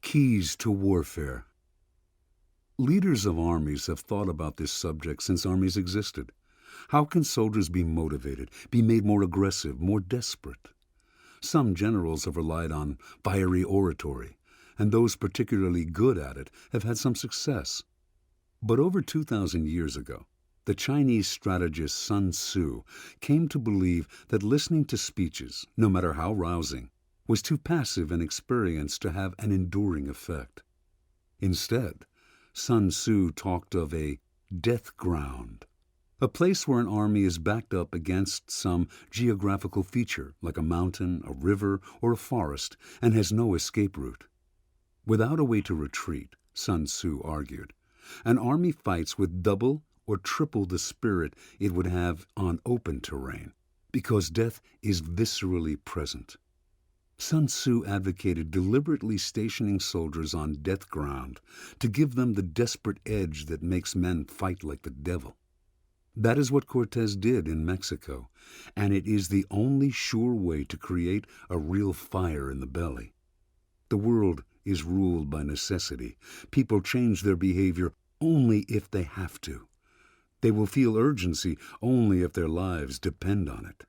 Keys to warfare. Leaders of armies have thought about this subject since armies existed. How can soldiers be motivated, be made more aggressive, more desperate? Some generals have relied on fiery oratory, and those particularly good at it have had some success. But over 2,000 years ago, the Chinese strategist Sun Tzu came to believe that listening to speeches, no matter how rousing, was too passive an experience to have an enduring effect. Instead, Sun Tzu talked of a death ground, a place where an army is backed up against some geographical feature, like a mountain, a river, or a forest, and has no escape route. Without a way to retreat, Sun Tzu argued, an army fights with double or triple the spirit it would have on open terrain, because death is viscerally present. Sun Tzu advocated deliberately stationing soldiers on death ground to give them the desperate edge that makes men fight like the devil. That is what Cortés did in Mexico, and it is the only sure way to create a real fire in the belly. The world is ruled by necessity. People change their behavior only if they have to. They will feel urgency only if their lives depend on it.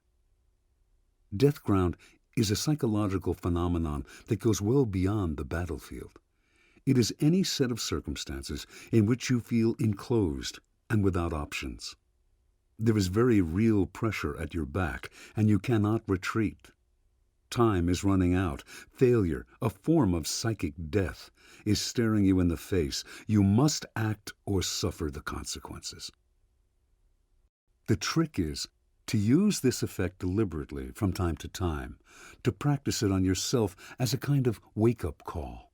Death ground is a psychological phenomenon that goes well beyond the battlefield. It is any set of circumstances in which you feel enclosed and without options. There is very real pressure at your back, and you cannot retreat. Time is running out. Failure, a form of psychic death, is staring you in the face. You must act or suffer the consequences. The trick is to use this effect deliberately from time to time, to practice it on yourself as a kind of wake-up call.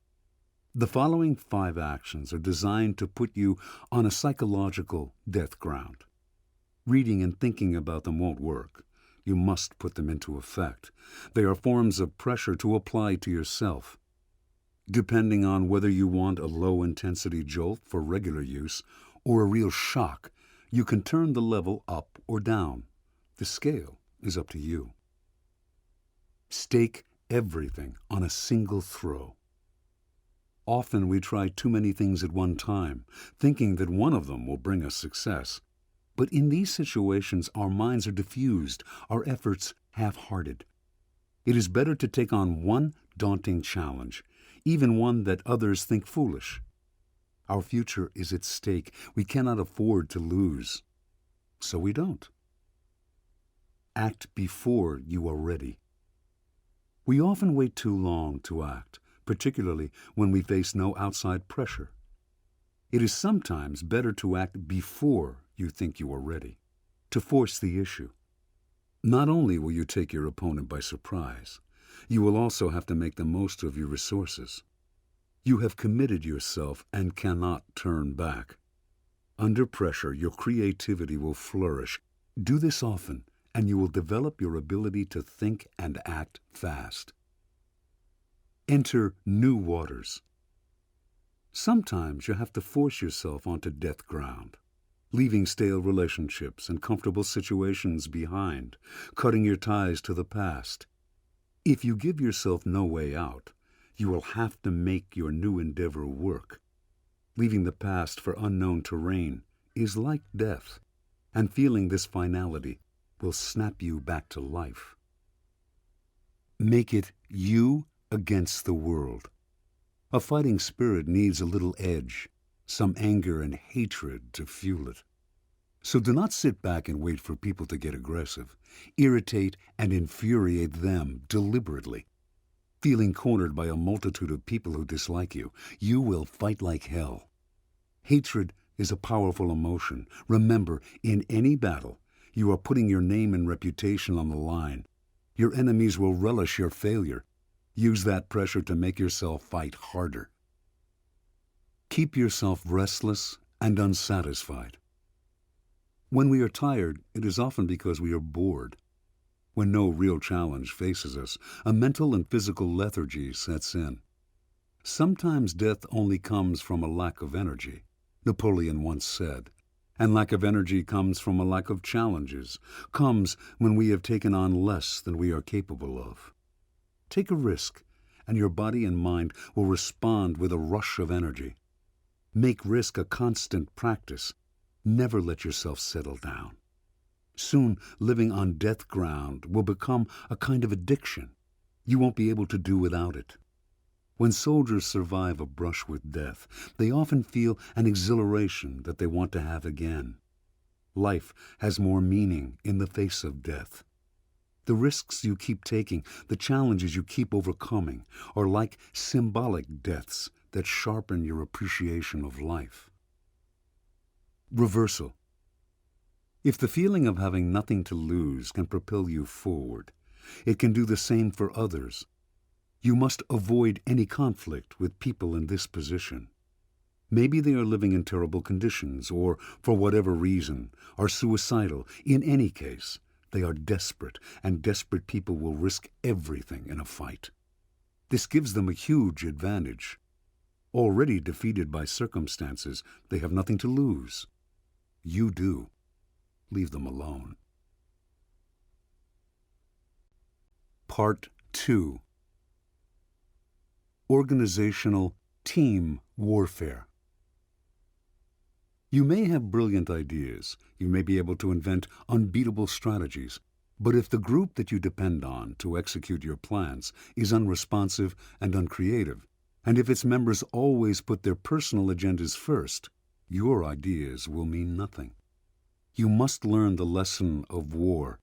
The following 5 actions are designed to put you on a psychological death ground. Reading and thinking about them won't work. You must put them into effect. They are forms of pressure to apply to yourself. Depending on whether you want a low-intensity jolt for regular use or a real shock, you can turn the level up or down. The scale is up to you. Stake everything on a single throw. Often we try too many things at one time, thinking that one of them will bring us success. But in these situations, our minds are diffused, our efforts half-hearted. It is better to take on one daunting challenge, even one that others think foolish. Our future is at stake. We cannot afford to lose. So we don't. Act before you are ready. We often wait too long to act, particularly when we face no outside pressure. It is sometimes better to act before you think you are ready, to force the issue. Not only will you take your opponent by surprise, you will also have to make the most of your resources. You have committed yourself and cannot turn back. Under pressure, your creativity will flourish. Do this often, and you will develop your ability to think and act fast. Enter new waters. Sometimes you have to force yourself onto death ground, leaving stale relationships and comfortable situations behind, cutting your ties to the past. If you give yourself no way out, you will have to make your new endeavor work. Leaving the past for unknown terrain is like death, and feeling this finality will snap you back to life. Make it you against the world. A fighting spirit needs a little edge, some anger and hatred to fuel it. So do not sit back and wait for people to get aggressive. Irritate and infuriate them deliberately. Feeling cornered by a multitude of people who dislike you, you will fight like hell. Hatred is a powerful emotion. Remember, in any battle, you are putting your name and reputation on the line. Your enemies will relish your failure. Use that pressure to make yourself fight harder. Keep yourself restless and unsatisfied. When we are tired, it is often because we are bored. When no real challenge faces us, a mental and physical lethargy sets in. Sometimes death only comes from a lack of energy, Napoleon once said. And lack of energy comes from a lack of challenges, comes when we have taken on less than we are capable of. Take a risk and your body and mind will respond with a rush of energy. Make risk a constant practice. Never let yourself settle down. Soon, living on death ground will become a kind of addiction. You won't be able to do without it. When soldiers survive a brush with death, they often feel an exhilaration that they want to have again. Life has more meaning in the face of death. The risks you keep taking, the challenges you keep overcoming, are like symbolic deaths that sharpen your appreciation of life. Reversal. If the feeling of having nothing to lose can propel you forward, it can do the same for others. You must avoid any conflict with people in this position. Maybe they are living in terrible conditions or, for whatever reason, are suicidal. In any case, they are desperate, and desperate people will risk everything in a fight. This gives them a huge advantage. Already defeated by circumstances, they have nothing to lose. You do. Leave them alone. Part 2. Organizational team warfare. You may have brilliant ideas, you may be able to invent unbeatable strategies, but if the group that you depend on to execute your plans is unresponsive and uncreative, and if its members always put their personal agendas first, your ideas will mean nothing. You must learn the lesson of war.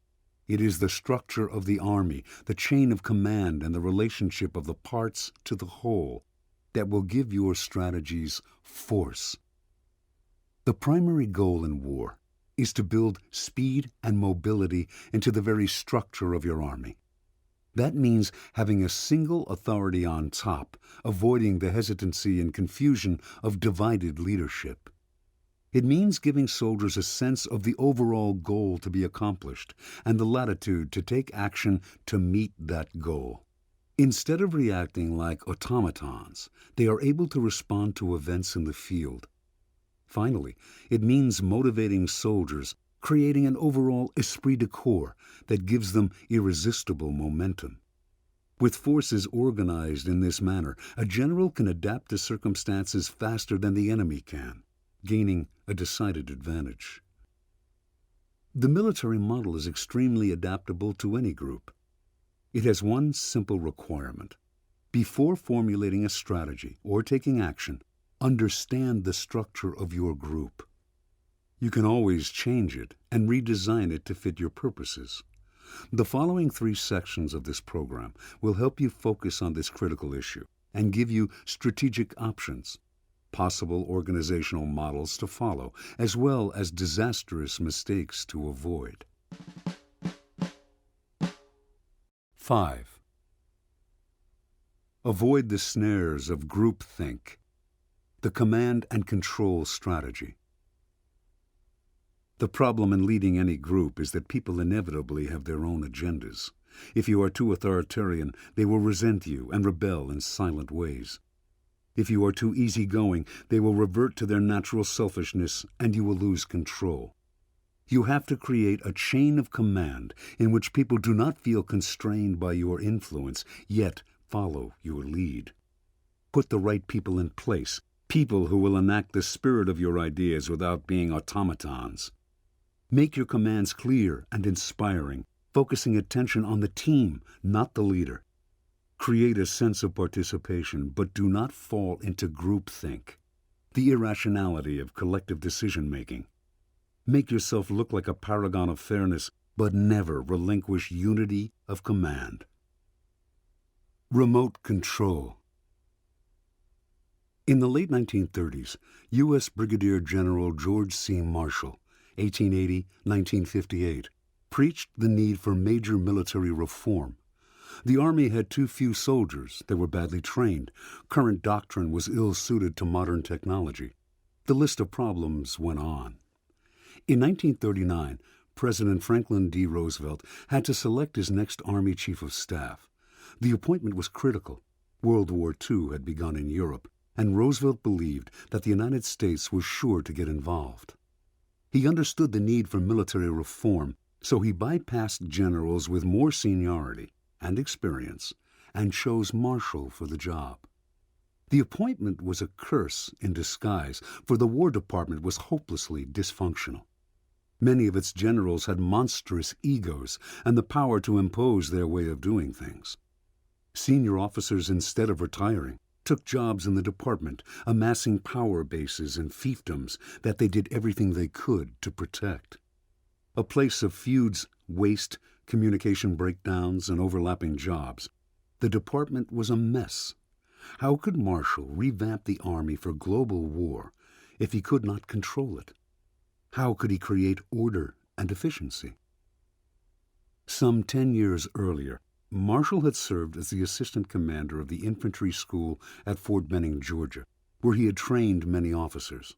It is the structure of the army, the chain of command, and the relationship of the parts to the whole that will give your strategies force. The primary goal in war is to build speed and mobility into the very structure of your army. That means having a single authority on top, avoiding the hesitancy and confusion of divided leadership. It means giving soldiers a sense of the overall goal to be accomplished and the latitude to take action to meet that goal. Instead of reacting like automatons, they are able to respond to events in the field. Finally, it means motivating soldiers, creating an overall esprit de corps that gives them irresistible momentum. With forces organized in this manner, a general can adapt to circumstances faster than the enemy can, gaining a decided advantage. The military model is extremely adaptable to any group. It has one simple requirement. Before formulating a strategy or taking action, understand the structure of your group. You can always change it and redesign it to fit your purposes. The following 3 sections of this program will help you focus on this critical issue and give you strategic options, possible organizational models to follow, as well as disastrous mistakes to avoid. 5. Avoid the snares of groupthink. The command and control strategy. The problem in leading any group is that people inevitably have their own agendas. If you are too authoritarian, they will resent you and rebel in silent ways. If you are too easygoing, they will revert to their natural selfishness and you will lose control. You have to create a chain of command in which people do not feel constrained by your influence, yet follow your lead. Put the right people in place. People who will enact the spirit of your ideas without being automatons. Make your commands clear and inspiring, focusing attention on the team, not the leader. Create a sense of participation, but do not fall into groupthink, the irrationality of collective decision-making. Make yourself look like a paragon of fairness, but never relinquish unity of command. Remote control. In the late 1930s, U.S. Brigadier General George C. Marshall, 1880-1958, preached the need for major military reform. The Army had too few soldiers, they were badly trained, current doctrine was ill-suited to modern technology. The list of problems went on. In 1939, President Franklin D. Roosevelt had to select his next Army Chief of Staff. The appointment was critical. World War II had begun in Europe, and Roosevelt believed that the United States was sure to get involved. He understood the need for military reform, so he bypassed generals with more seniority and experience and chose Marshall for the job. The appointment was a curse in disguise, for the War Department was hopelessly dysfunctional. Many of its generals had monstrous egos and the power to impose their way of doing things. Senior officers, instead of retiring, took jobs in the department, amassing power bases and fiefdoms that they did everything they could to protect. A place of feuds, waste, communication breakdowns, and overlapping jobs, the department was a mess. How could Marshall revamp the Army for global war if he could not control it? How could he create order and efficiency? Some 10 years earlier, Marshall had served as the assistant commander of the infantry school at Fort Benning, Georgia, where he had trained many officers.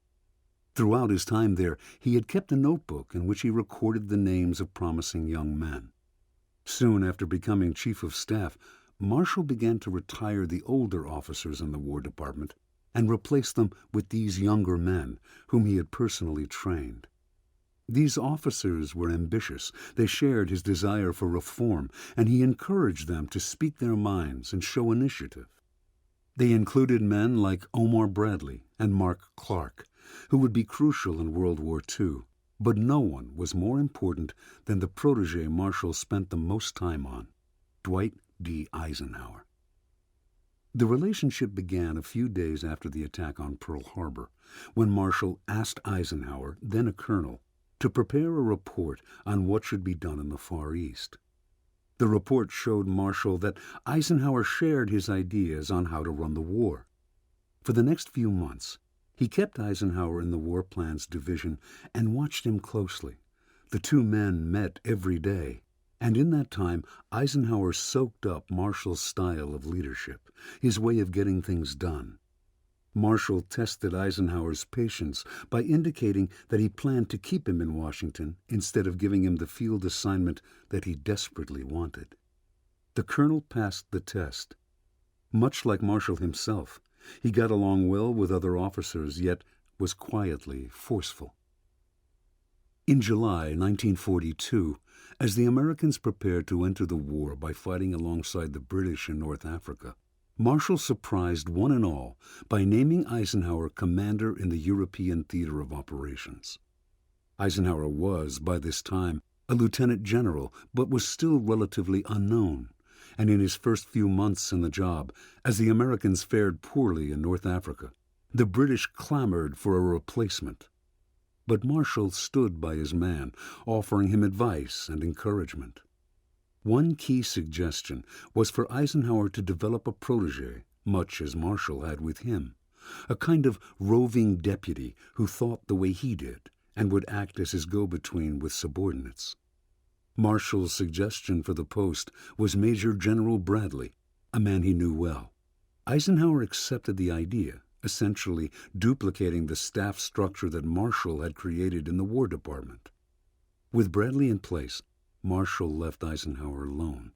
Throughout his time there, he had kept a notebook in which he recorded the names of promising young men. Soon after becoming chief of staff, Marshall began to retire the older officers in the War Department and replace them with these younger men whom he had personally trained. These officers were ambitious. They shared his desire for reform, and he encouraged them to speak their minds and show initiative. They included men like Omar Bradley and Mark Clark, who would be crucial in World War II, but no one was more important than the protege Marshall spent the most time on, Dwight D. Eisenhower. The relationship began a few days after the attack on Pearl Harbor, when Marshall asked Eisenhower, then a colonel, to prepare a report on what should be done in the Far East. The report showed Marshall that Eisenhower shared his ideas on how to run the war. For the next few months, he kept Eisenhower in the War Plans Division and watched him closely. The two men met every day, and in that time, Eisenhower soaked up Marshall's style of leadership, his way of getting things done. Marshall tested Eisenhower's patience by indicating that he planned to keep him in Washington instead of giving him the field assignment that he desperately wanted. The colonel passed the test. Much like Marshall himself, he got along well with other officers, yet was quietly forceful. In July 1942, as the Americans prepared to enter the war by fighting alongside the British in North Africa, Marshall surprised one and all by naming Eisenhower commander in the European theater of operations. Eisenhower was, by this time, a lieutenant general, but was still relatively unknown, and in his first few months in the job, as the Americans fared poorly in North Africa, the British clamored for a replacement. But Marshall stood by his man, offering him advice and encouragement. One key suggestion was for Eisenhower to develop a protege, much as Marshall had with him, a kind of roving deputy who thought the way he did and would act as his go-between with subordinates. Marshall's suggestion for the post was Major General Bradley, a man he knew well. Eisenhower accepted the idea, essentially duplicating the staff structure that Marshall had created in the War Department. With Bradley in place, Marshall left Eisenhower alone.